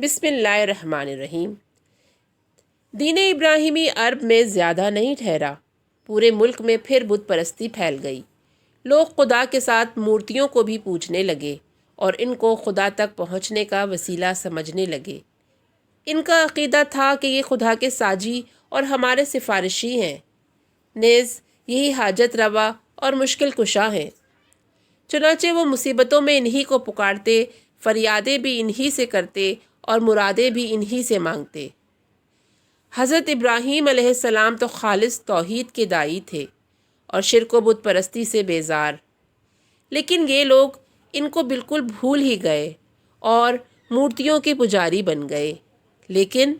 بسم اللہ الرحمن الرحیم۔ دین ابراہیمی عرب میں زیادہ نہیں ٹھہرا، پورے ملک میں پھر بت پرستی پھیل گئی۔ لوگ خدا کے ساتھ مورتیوں کو بھی پوجنے لگے اور ان کو خدا تک پہنچنے کا وسیلہ سمجھنے لگے۔ ان کا عقیدہ تھا کہ یہ خدا کے ساجی اور ہمارے سفارشی ہیں، نیز یہی حاجت روا اور مشکل کشا ہیں۔ چنانچہ وہ مصیبتوں میں انہی کو پکارتے، فریادیں بھی انہی سے کرتے اور مرادیں بھی انہی سے مانگتے۔ حضرت ابراہیم علیہ السلام تو خالص توحید کے داعی تھے اور شرک و بت پرستی سے بیزار، لیکن یہ لوگ ان کو بالکل بھول ہی گئے اور مورتیوں کے پجاری بن گئے۔ لیکن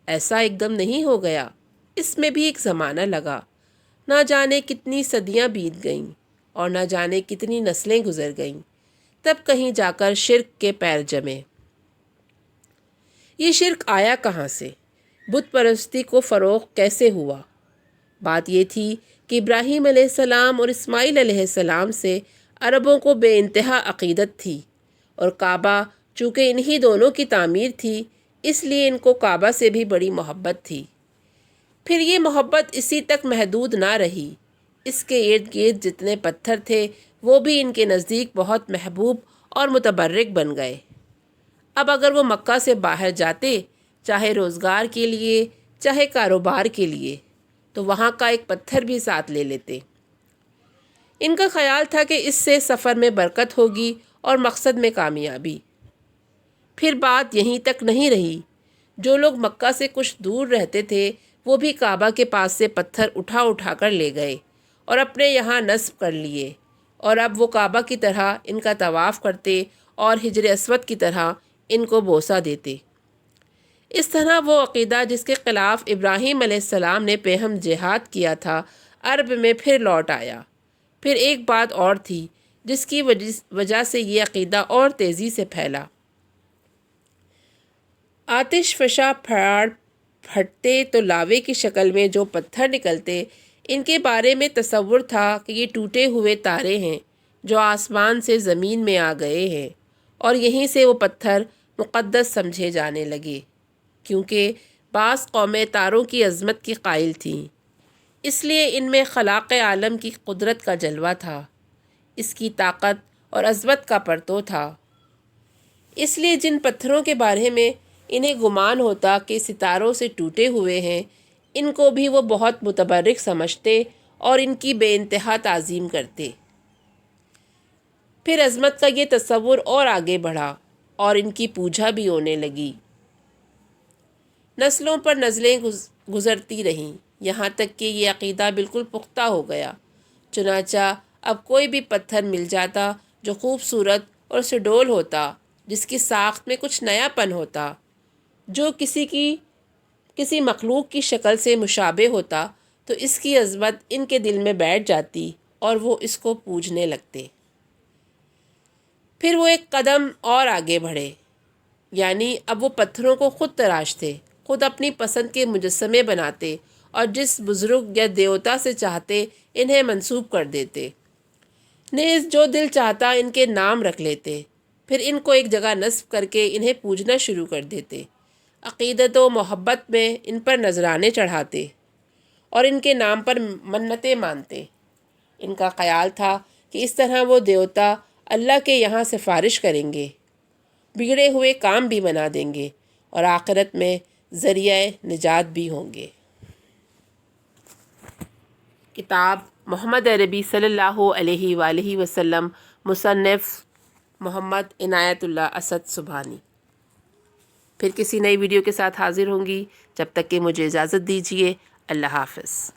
ایسا ایک دم نہیں ہو گیا، اس میں بھی ایک زمانہ لگا۔ نہ جانے کتنی صدیاں بیت گئیں اور نہ جانے کتنی نسلیں گزر گئیں، تب کہیں جا کر شرک کے پیر جمے۔ یہ شرک آیا کہاں سے؟ بت پرستی کو فروغ کیسے ہوا؟ بات یہ تھی کہ ابراہیم علیہ السلام اور اسماعیل علیہ السلام سے عربوں کو بے انتہا عقیدت تھی، اور کعبہ چونکہ انہی دونوں کی تعمیر تھی، اس لیے ان کو کعبہ سے بھی بڑی محبت تھی۔ پھر یہ محبت اسی تک محدود نہ رہی، اس کے ارد گرد جتنے پتھر تھے وہ بھی ان کے نزدیک بہت محبوب اور متبرک بن گئے۔ اب اگر وہ مکہ سے باہر جاتے، چاہے روزگار کے لیے چاہے کاروبار کے لیے، تو وہاں کا ایک پتھر بھی ساتھ لے لیتے۔ ان کا خیال تھا کہ اس سے سفر میں برکت ہوگی اور مقصد میں کامیابی۔ پھر بات یہیں تک نہیں رہی، جو لوگ مکہ سے کچھ دور رہتے تھے وہ بھی کعبہ کے پاس سے پتھر اٹھا اٹھا کر لے گئے اور اپنے یہاں نصب کر لیے، اور اب وہ کعبہ کی طرح ان کا طواف کرتے اور حجر اسود کی طرح ان کو بوسہ دیتے۔ اس طرح وہ عقیدہ جس کے خلاف ابراہیم علیہ السلام نے پہم جہاد کیا تھا، عرب میں پھر لوٹ آیا۔ پھر ایک بات اور تھی جس کی وجہ سے یہ عقیدہ اور تیزی سے پھیلا۔ آتش فشاں پھاڑ پھٹتے تو لاوے کی شکل میں جو پتھر نکلتے، ان کے بارے میں تصور تھا کہ یہ ٹوٹے ہوئے تارے ہیں جو آسمان سے زمین میں آ گئے ہیں، اور یہیں سے وہ پتھر مقدس سمجھے جانے لگے، کیونکہ بعض قومیں تاروں کی عظمت کی قائل تھیں، اس لیے ان میں خلاق عالم کی قدرت کا جلوہ تھا، اس کی طاقت اور عظمت کا پرتو تھا۔ اس لیے جن پتھروں کے بارے میں انہیں گمان ہوتا کہ ستاروں سے ٹوٹے ہوئے ہیں، ان کو بھی وہ بہت متبرک سمجھتے اور ان کی بے انتہا تعظیم کرتے۔ پھر عظمت کا یہ تصور اور آگے بڑھا اور ان کی پوجا بھی ہونے لگی۔ نسلوں پر نسلیں گزرتی رہیں، یہاں تک کہ یہ عقیدہ بالکل پختہ ہو گیا۔ چنانچہ اب کوئی بھی پتھر مل جاتا جو خوبصورت اور سڈول ہوتا، جس کی ساخت میں کچھ نیا پن ہوتا، جو کسی مخلوق کی شکل سے مشابہ ہوتا، تو اس کی عظمت ان کے دل میں بیٹھ جاتی اور وہ اس کو پوجنے لگتے۔ پھر وہ ایک قدم اور آگے بڑھے، یعنی اب وہ پتھروں کو خود تراشتے، خود اپنی پسند کے مجسمے بناتے اور جس بزرگ یا دیوتا سے چاہتے انہیں منسوب کر دیتے، نیز جو دل چاہتا ان کے نام رکھ لیتے، پھر ان کو ایک جگہ نصب کر کے انہیں پوجنا شروع کر دیتے، عقیدت و محبت میں ان پر نذرانے چڑھاتے اور ان کے نام پر منتیں مانتے۔ ان کا خیال تھا کہ اس طرح وہ دیوتا اللہ کے یہاں سفارش کریں گے، بگڑے ہوئے کام بھی بنا دیں گے اور آخرت میں ذریعہ نجات بھی ہوں گے۔ کتاب محمد عربی صلی اللہ علیہ وآلہ وسلم، مصنف محمد عنایت اللہ اسد سبحانی۔ پھر کسی نئی ویڈیو کے ساتھ حاضر ہوں گی، جب تک کہ مجھے اجازت دیجیے۔ اللہ حافظ۔